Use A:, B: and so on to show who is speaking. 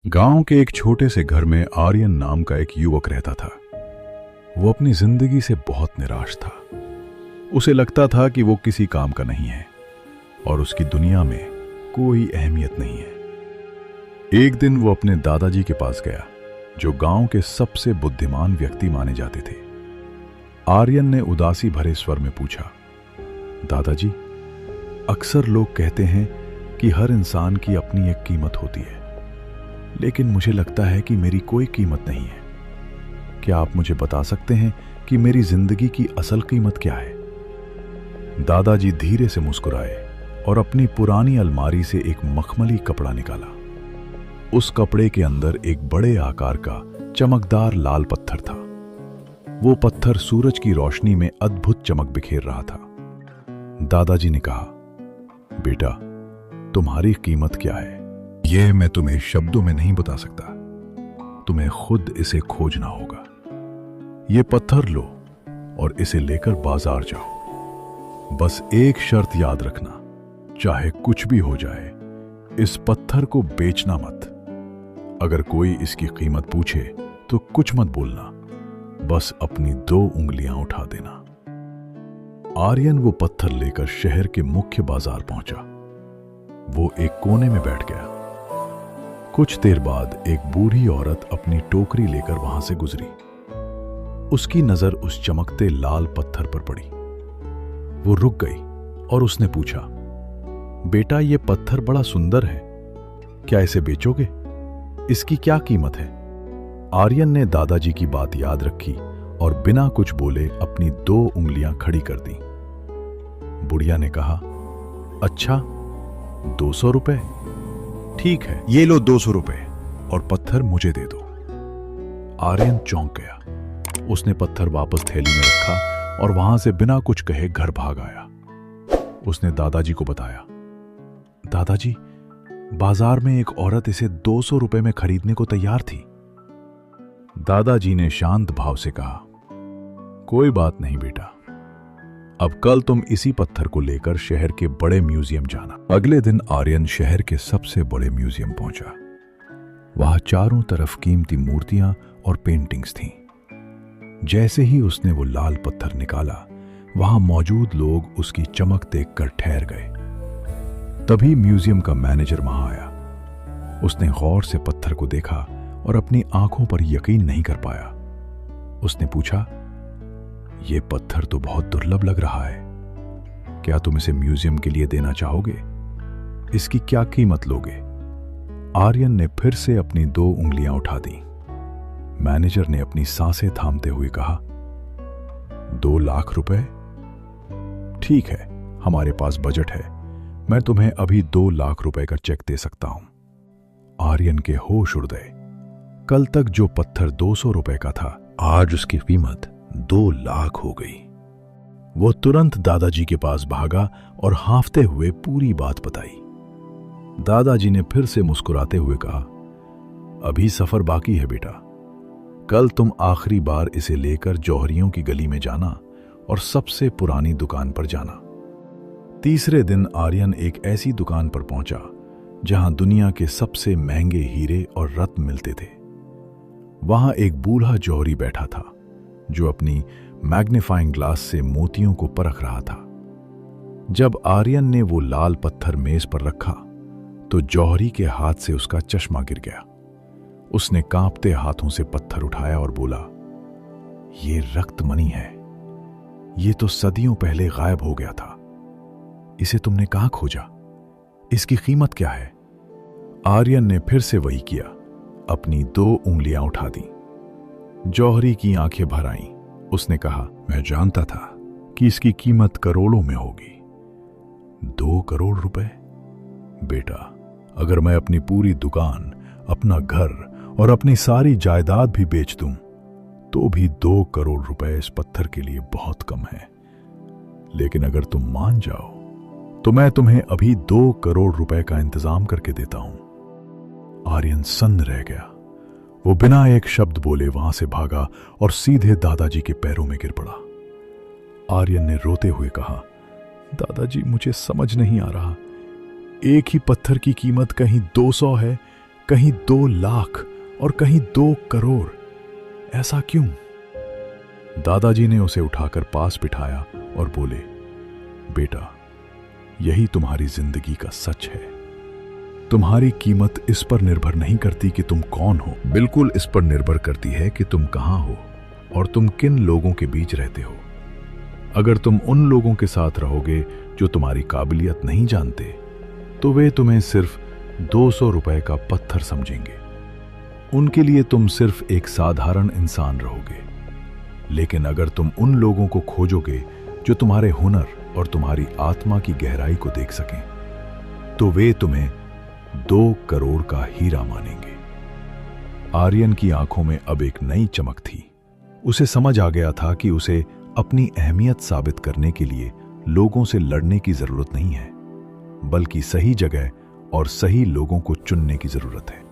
A: गांव के एक छोटे से घर में आर्यन नाम का एक युवक रहता था। वो अपनी जिंदगी से बहुत निराश था। उसे लगता था कि वो किसी काम का नहीं है और उसकी दुनिया में कोई अहमियत नहीं है। एक दिन वो अपने दादाजी के पास गया, जो गांव के सबसे बुद्धिमान व्यक्ति माने जाते थे। आर्यन ने उदासी भरे स्वर में पूछा, दादाजी, अक्सर लोग कहते हैं कि हर इंसान की अपनी एक कीमत होती है, लेकिन मुझे लगता है कि मेरी कोई कीमत नहीं है। क्या आप मुझे बता सकते हैं कि मेरी जिंदगी की असल कीमत क्या है? दादाजी धीरे से मुस्कुराए और अपनी पुरानी अलमारी से एक मखमली कपड़ा निकाला। उस कपड़े के अंदर एक बड़े आकार का चमकदार लाल पत्थर था। वो पत्थर सूरज की रोशनी में अद्भुत चमक बिखेर रहा था। दादाजी ने कहा, बेटा, तुम्हारी कीमत क्या है? यह मैं तुम्हें शब्दों में नहीं बता सकता। तुम्हें खुद इसे खोजना होगा। यह पत्थर लो और इसे लेकर बाजार जाओ। बस एक शर्त याद रखना, चाहे कुछ भी हो जाए, इस पत्थर को बेचना मत। अगर कोई इसकी कीमत पूछे तो कुछ मत बोलना, बस अपनी 2 उंगलियां उठा देना। आर्यन वो पत्थर लेकर शहर के मुख्य बाजार पहुंचा। वो एक कोने में बैठ गया। कुछ देर बाद एक बूढ़ी औरत अपनी टोकरी लेकर वहां से गुजरी। उसकी नजर उस चमकते लाल पत्थर पर पड़ी। वो रुक गई और उसने पूछा, बेटा, ये पत्थर बड़ा सुंदर है, क्या इसे बेचोगे? इसकी क्या कीमत है? आर्यन ने दादाजी की बात याद रखी और बिना कुछ बोले अपनी 2 उंगलियां खड़ी कर दी। बुढ़िया ने कहा, अच्छा, 200 रुपए? ठीक है, ये लो 200 रुपए और पत्थर मुझे दे दो। आर्यन चौंक गया। उसने पत्थर वापस थैली में रखा और वहां से बिना कुछ कहे घर भाग आया। उसने दादाजी को बताया, दादाजी, बाजार में एक औरत इसे 200 रुपए में खरीदने को तैयार थी। दादाजी ने शांत भाव से कहा, कोई बात नहीं बेटा, अब कल तुम इसी पत्थर को लेकर शहर के बड़े म्यूजियम जाना। अगले दिन आर्यन शहर के सबसे बड़े म्यूजियम पहुंचा। वहां चारों तरफ कीमती मूर्तियां और पेंटिंग्स थीं। जैसे ही उसने वो लाल पत्थर निकाला, वहां मौजूद लोग उसकी चमक देखकर ठहर गए। तभी म्यूजियम का मैनेजर वहां आया। उसने गौर से पत्थर को देखा और अपनी आंखों पर यकीन नहीं कर पाया। उसने पूछा, ये पत्थर तो बहुत दुर्लभ लग रहा है, क्या तुम इसे म्यूजियम के लिए देना चाहोगे? इसकी क्या कीमत लोगे? आर्यन ने फिर से अपनी 2 उंगलियां उठा दी। मैनेजर ने अपनी सांसें थामते हुए कहा, 2 लाख रुपए? ठीक है, हमारे पास बजट है, मैं तुम्हें अभी 2 लाख रुपए का चेक दे सकता हूं। आर्यन के होश उड़ गए। कल तक जो पत्थर 200 रुपए का था, आज उसकी कीमत 2 लाख हो गई। वो तुरंत दादाजी के पास भागा और हांफते हुए पूरी बात बताई। दादाजी ने फिर से मुस्कुराते हुए कहा, अभी सफर बाकी है बेटा। कल तुम आखिरी बार इसे लेकर जौहरियों की गली में जाना और सबसे पुरानी दुकान पर जाना। तीसरे दिन आर्यन एक ऐसी दुकान पर पहुंचा जहां दुनिया के सबसे महंगे हीरे और रत्न मिलते थे। वहां एक बूढ़ा जौहरी बैठा था, जो अपनी मैग्नीफाइंग ग्लास से मोतियों को परख रहा था। जब आर्यन ने वो लाल पत्थर मेज पर रखा, तो जौहरी के हाथ से उसका चश्मा गिर गया। उसने कांपते हाथों से पत्थर उठाया और बोला, ये रक्तमणि है। ये तो सदियों पहले गायब हो गया था। इसे तुमने कहां खोजा? इसकी कीमत क्या है? आर्यन ने फिर से वही किया, अपनी 2 उंगलियां उठा दी। जौहरी की आंखें भर आईं। उसने कहा, मैं जानता था कि इसकी कीमत करोड़ों में होगी। 2 करोड़ रुपए? बेटा, अगर मैं अपनी पूरी दुकान, अपना घर और अपनी सारी जायदाद भी बेच दूं, तो भी 2 करोड़ रुपए इस पत्थर के लिए बहुत कम है। लेकिन अगर तुम मान जाओ, तो मैं तुम्हें अभी 2 करोड़ रुपए का इंतजाम करके देता हूं। आर्यन सन्न रह गया। वो बिना एक शब्द बोले वहां से भागा और सीधे दादाजी के पैरों में गिर पड़ा। आर्यन ने रोते हुए कहा, दादाजी, मुझे समझ नहीं आ रहा। एक ही पत्थर की कीमत कहीं 200 है, कहीं 2 लाख और कहीं 2 करोड़। ऐसा क्यों? दादाजी ने उसे उठाकर पास बिठाया और बोले, बेटा, यही तुम्हारी जिंदगी का सच है। तुम्हारी कीमत इस पर निर्भर नहीं करती कि तुम कौन हो, बिल्कुल इस पर निर्भर करती है कि तुम कहां हो और तुम किन लोगों के बीच रहते हो। अगर तुम उन लोगों के साथ रहोगे जो तुम्हारी काबिलियत नहीं जानते, तो वे तुम्हें सिर्फ 200 रुपए का पत्थर समझेंगे। उनके लिए तुम सिर्फ एक साधारण इंसान रहोगे। लेकिन अगर तुम उन लोगों को खोजोगे जो तुम्हारे हुनर और तुम्हारी आत्मा की गहराई को देख सकें, तो वे तुम्हें 2 करोड़ का हीरा मानेंगे। आर्यन की आंखों में अब एक नई चमक थी। उसे समझ आ गया था कि उसे अपनी अहमियत साबित करने के लिए लोगों से लड़ने की जरूरत नहीं है, बल्कि सही जगह और सही लोगों को चुनने की जरूरत है।